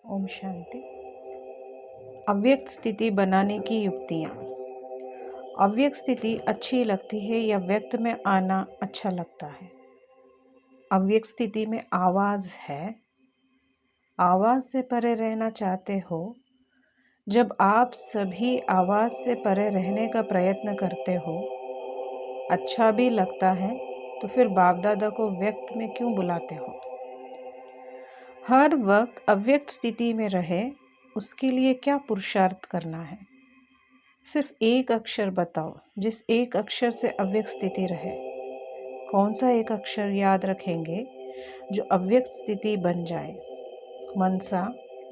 ओम शांति। अव्यक्त स्थिति बनाने की युक्तियाँ। अव्यक्त स्थिति अच्छी लगती है या व्यक्त में आना अच्छा लगता है? अव्यक्त स्थिति में आवाज़ है। आवाज़ से परे रहना चाहते हो? जब आप सभी आवाज़ से परे रहने का प्रयत्न करते हो, अच्छा भी लगता है, तो फिर बाप दादा को व्यक्त में क्यों बुलाते हो? हर वक्त अव्यक्त स्थिति में रहे, उसके लिए क्या पुरुषार्थ करना है? सिर्फ एक अक्षर बताओ जिस एक अक्षर से अव्यक्त स्थिति रहे। कौन सा एक अक्षर याद रखेंगे जो अव्यक्त स्थिति बन जाए? मनसा,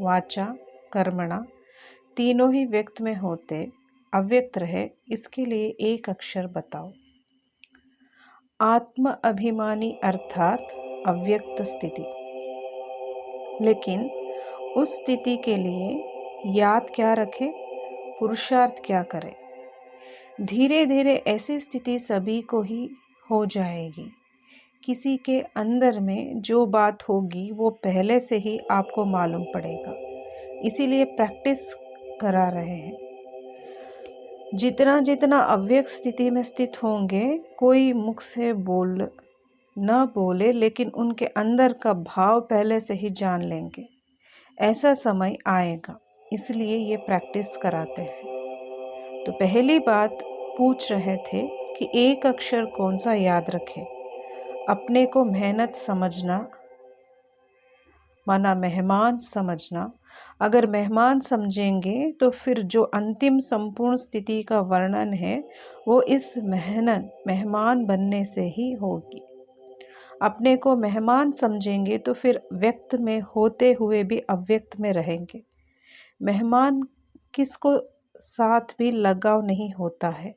वाचा, कर्मणा तीनों ही व्यक्त में होते, अव्यक्त रहे, इसके लिए एक अक्षर बताओ। आत्म अभिमानी अर्थात अव्यक्त स्थिति। लेकिन उस स्थिति के लिए याद क्या रखें, पुरुषार्थ क्या करें? धीरे धीरे ऐसी स्थिति सभी को ही हो जाएगी। किसी के अंदर में जो बात होगी वो पहले से ही आपको मालूम पड़ेगा, इसीलिए प्रैक्टिस करा रहे हैं। जितना जितना अव्यक्त स्थिति में स्थित होंगे, कोई मुख से न बोले, लेकिन उनके अंदर का भाव पहले से ही जान लेंगे। ऐसा समय आएगा, इसलिए ये प्रैक्टिस कराते हैं। तो पहली बात पूछ रहे थे कि एक अक्षर कौन सा याद रखें। अपने को मेहनत समझना माना मेहमान समझना। अगर मेहमान समझेंगे तो फिर जो अंतिम संपूर्ण स्थिति का वर्णन है वो इस मेहमान बनने से ही होगी। अपने को मेहमान समझेंगे तो फिर व्यक्त में होते हुए भी अव्यक्त में रहेंगे। मेहमान किसको साथ भी लगाव नहीं होता है।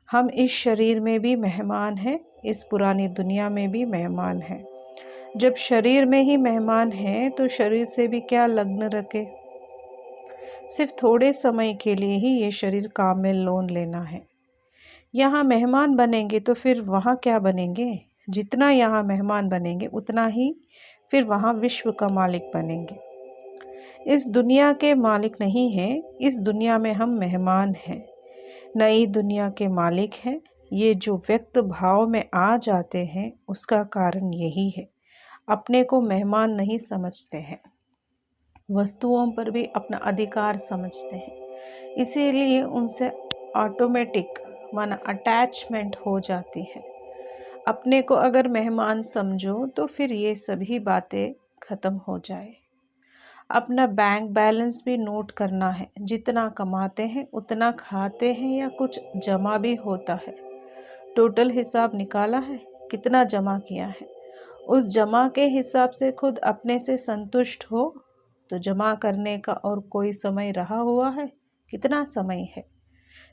हम इस शरीर में भी मेहमान हैं, इस पुरानी दुनिया में भी मेहमान हैं। जब शरीर में ही मेहमान हैं तो शरीर से भी क्या लग्न रखे। सिर्फ थोड़े समय के लिए ही ये शरीर काम में लोन लेना है। यहाँ मेहमान बनेंगे तो फिर वहाँ क्या बनेंगे? जितना यहाँ मेहमान बनेंगे उतना ही फिर वहाँ विश्व का मालिक बनेंगे। इस दुनिया के मालिक नहीं हैं, इस दुनिया में हम मेहमान हैं, नई दुनिया के मालिक हैं। ये जो व्यक्त भाव में आ जाते हैं उसका कारण यही है। अपने को मेहमान नहीं समझते हैं, वस्तुओं पर भी अपना अधिकार समझते हैं, इसीलिए उनसे ऑटोमेटिक माना अटैचमेंट हो जाती है। अपने को अगर मेहमान समझो तो फिर ये सभी बातें खत्म हो जाए। अपना बैंक बैलेंस भी नोट करना है। जितना कमाते हैं उतना खाते हैं या कुछ जमा भी होता है? टोटल हिसाब निकाला है, कितना जमा किया है? उस जमा के हिसाब से खुद अपने से संतुष्ट हो तो जमा करने का और कोई समय रहा हुआ है? कितना समय है?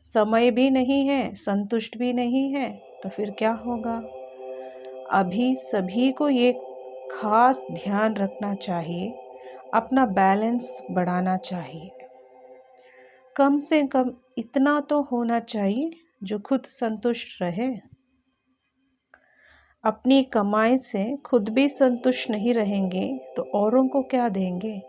समय भी नहीं है, संतुष्ट भी नहीं है, तो फिर क्या होगा? अभी सभी को ये खास ध्यान रखना चाहिए, अपना बैलेंस बढ़ाना चाहिए। कम से कम इतना तो होना चाहिए जो खुद संतुष्ट रहे। अपनी कमाई से खुद भी संतुष्ट नहीं रहेंगे तो औरों को क्या देंगे?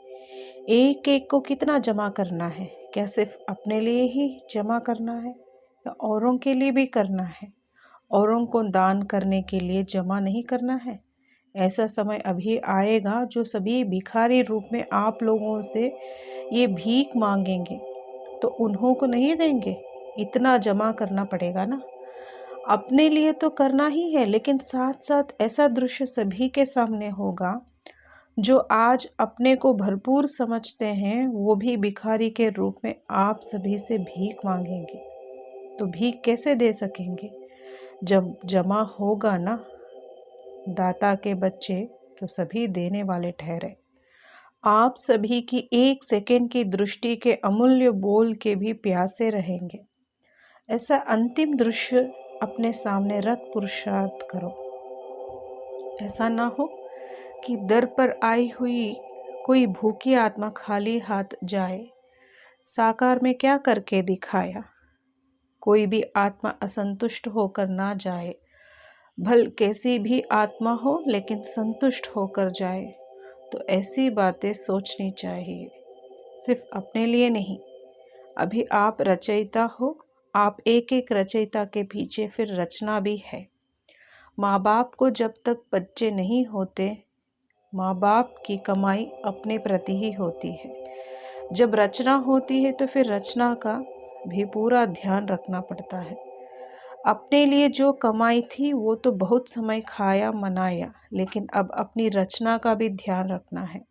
एक एक को कितना जमा करना है? क्या सिर्फ अपने लिए ही जमा करना है या औरों के लिए भी करना है? औरों को दान करने के लिए जमा नहीं करना है? ऐसा समय अभी आएगा जो सभी भिखारी रूप में आप लोगों से ये भीख मांगेंगे, तो उन्हों को नहीं देंगे। इतना जमा करना पड़ेगा ना। अपने लिए तो करना ही है, लेकिन साथ साथ ऐसा दृश्य सभी के सामने होगा जो आज अपने को भरपूर समझते हैं, वो भी भिखारी के रूप में आप सभी से भीख मांगेंगे। तो भीख कैसे दे सकेंगे? जब जमा होगा ना दाता के बच्चे, तो सभी देने वाले ठहरे। आप सभी की एक सेकंड की दृष्टि के अमूल्य बोल के भी प्यासे रहेंगे। ऐसा अंतिम दृश्य अपने सामने रख पुरुषार्थ करो। ऐसा ना हो कि दर पर आई हुई कोई भूखी आत्मा खाली हाथ जाए। साकार में क्या करके दिखाया? कोई भी आत्मा असंतुष्ट होकर ना जाए। भल कैसी भी आत्मा हो लेकिन संतुष्ट होकर जाए। तो ऐसी बातें सोचनी चाहिए। सिर्फ अपने लिए नहीं। अभी आप रचयिता हो, आप एक एक रचयिता के पीछे फिर रचना भी है। माँ बाप को जब तक बच्चे नहीं होते, माँ बाप की कमाई अपने प्रति ही होती है। जब रचना होती है तो फिर रचना का भी पूरा ध्यान रखना पड़ता है। अपने लिए जो कमाई थी वो तो बहुत समय खाया मनाया, लेकिन अब अपनी रचना का भी ध्यान रखना है।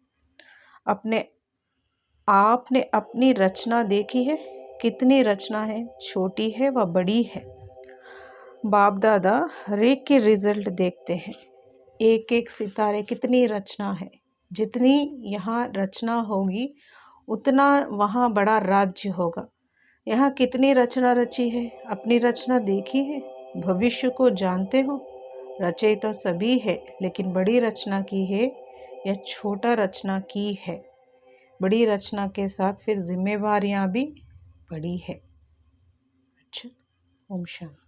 आपने अपनी रचना देखी है? कितनी रचना है, छोटी है व बड़ी है। बाप दादा हर एक के रिजल्ट देखते हैं। एक एक सितारे कितनी रचना है। जितनी यहाँ रचना होगी उतना वहाँ बड़ा राज्य होगा। यहाँ कितनी रचना रची है, अपनी रचना देखी है? भविष्य को जानते हो? रचयिता सभी है, लेकिन बड़ी रचना की है या छोटा रचना की है? बड़ी रचना के साथ फिर जिम्मेवारियां भी बड़ी है। अच्छा, ओम शांति।